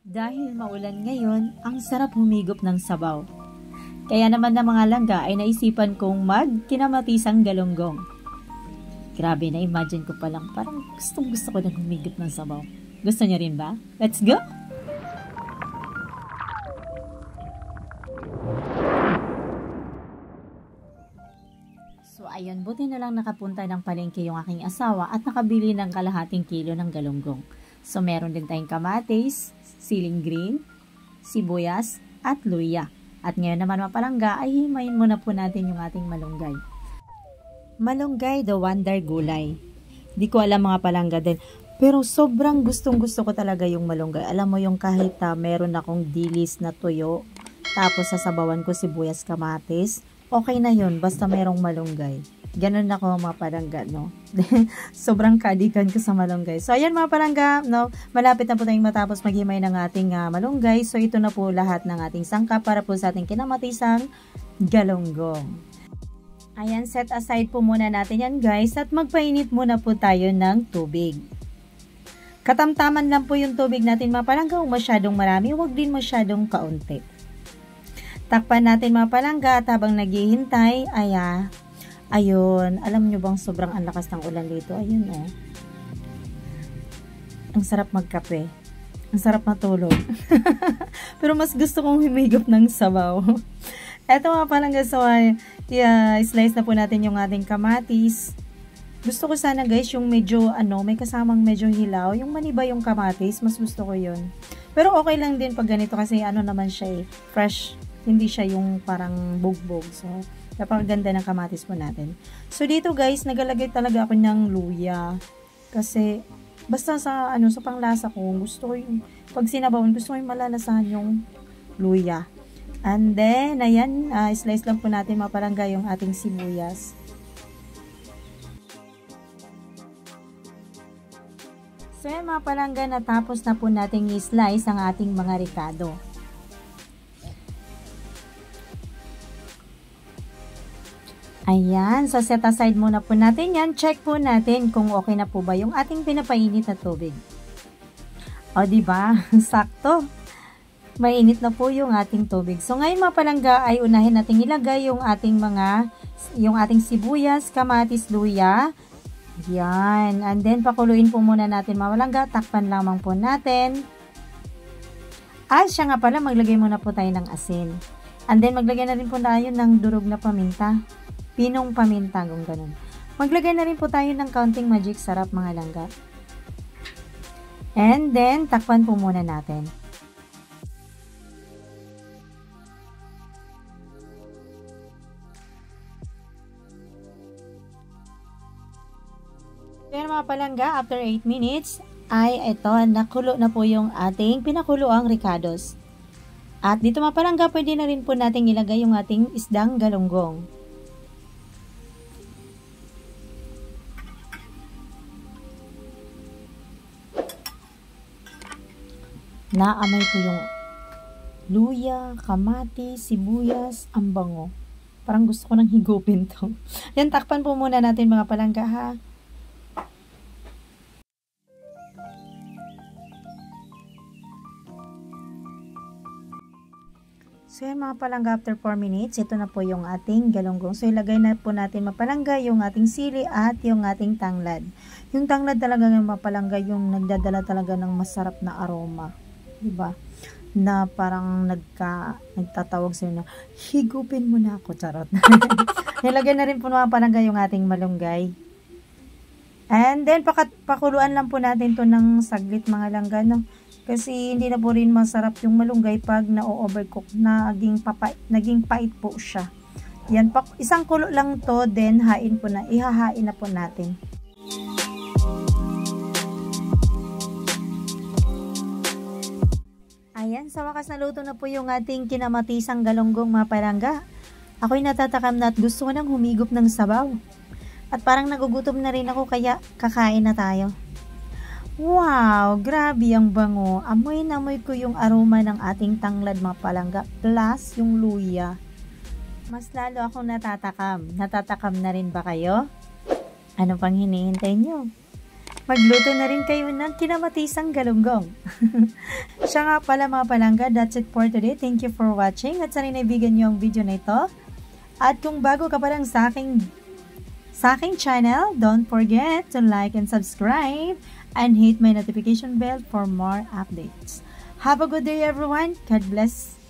Dahil maulan ngayon, ang sarap humigop ng sabaw. Kaya naman ng mga langga ay naisipan kong magkinamatisang galunggong. Grabe, na-imagine ko pa lang, parang gustong gusto ko na humigop ng sabaw. Gusto niyo rin ba? Let's go! So ayun, buti na lang nakapunta ng palengke yung aking asawa at nakabili ng kalahating kilo ng galunggong. So meron din tayong kamatis, siling green, sibuyas, at luya. At ngayon naman mga palangga ay himayin muna po natin yung ating malunggay. Malunggay, the wonder gulay. Di ko alam mga palangga din. Pero sobrang gustong gusto ko talaga yung malunggay. Alam mo yung kahit meron akong dilis na tuyo, tapos sasabawan ko sibuyas, kamatis, okay na yun basta merong malunggay. Ganun ako mga palangga, no? Sobrang kadikan ko sa malunggay. So, ayan mga palangga, no? Malapit na po tayong matapos maghimay ng ating malunggay. So, ito na po lahat ng ating sangkap para po sa ating kinamatisang galunggong. Ayan, set aside po muna natin yan guys at magpainit muna po tayo ng tubig. Katamtaman lang po yung tubig natin mga palangga. Huwag masyadong marami, huwag din masyadong kaunti. Takpan natin mga palangga at habang naghihintay, ayun, alam nyo bang sobrang ang lakas ng ulan dito? Ayun oh. Ang sarap magkape. Ang sarap matulog. Pero mas gusto kong humigop ng sabaw. Eto mga palangga, so slice na po natin yung ating kamatis. Gusto ko sana guys yung medyo may kasamang medyo hilaw. Yung maniba yung kamatis, mas gusto ko yun. Pero okay lang din pag ganito kasi naman siya fresh. Hindi siya yung parang bugbog. So, napakaganda ng kamatis po natin. So, dito guys, nagalagay talaga ako ng luya. Kasi, basta sa panglasa ko, gusto ko yung, pag sinabawan, gusto ko yung malalasahan yung luya. And then, ayan, slice lang po natin mga palangga yung ating sibuyas. So, yan mga palangga, natapos na po nating i-slice ang ating mga ricado. Ayan, so set aside muna po natin yan. Check po natin kung okay na po ba yung ating pinapainit na tubig. O, diba? Sakto. Mainit na po yung ating tubig. So, ngayon mga palangga ay unahin natin ilagay yung ating sibuyas, kamatis, luya. Yan. And then, pakuluin po muna natin mga palangga. Takpan lamang po natin. Siya nga pala, maglagay muna po tayo ng asin. And then, maglagay na rin po tayo ng durog na paminta. Pinong paminta, kung ganun. Maglagay na rin po tayo ng kaunting magic sarap mga langga. And then, takpan po muna natin. Pero mga palangga, after 8 minutes, ay ito, nakulo na po yung ating pinakuloang ricados. At dito mga palangga, pwede na rin po natin ilagay yung ating isdang galunggong. Naamoy ko yung luya, kamatis, sibuyas, ang bango. Parang gusto ko nang higupin to. Yan, takpan po muna natin mga palangga ha. So yan mga palangga, after 4 minutes, ito na po yung ating galunggong. So ilagay na po natin mga palangga yung ating sili at yung ating tanglad. Yung tanglad talaga ng mga palangga yung nagdadala talaga ng masarap na aroma. Diba? Na parang nagtatawag sa'yo na higupin mo na ako, charot. Nilagay na rin po mga palangga yung ating malunggay. And then pakuluan lang po natin to ng saglit mga langga, no? Kasi hindi na po rin masarap yung malunggay pag na-overcook, naging pait po siya. Yan, isang kulo lang to, then ihahain na po natin. Ayan, sa wakas naluto na po yung ating kinamatisang galunggong mga palangga. Ako'y natatakam na at gusto ko nang humigop ng sabaw. At parang nagugutom na rin ako kaya kakain na tayo. Wow, grabe ang bango. Amoy na amoy ko yung aroma ng ating tanglad mga palangga plus yung luya. Mas lalo akong natatakam. Natatakam na rin ba kayo? Ano pang hinihintay nyo? magluto na rin kayo ng kinamatisang galunggong. Siya nga pala mga palangga, that's it for today. Thank you for watching at sana naibigan niyo ang video na ito. At kung bago ka pa lang sa aking channel, don't forget to like and subscribe and hit my notification bell for more updates. Have a good day everyone. God bless.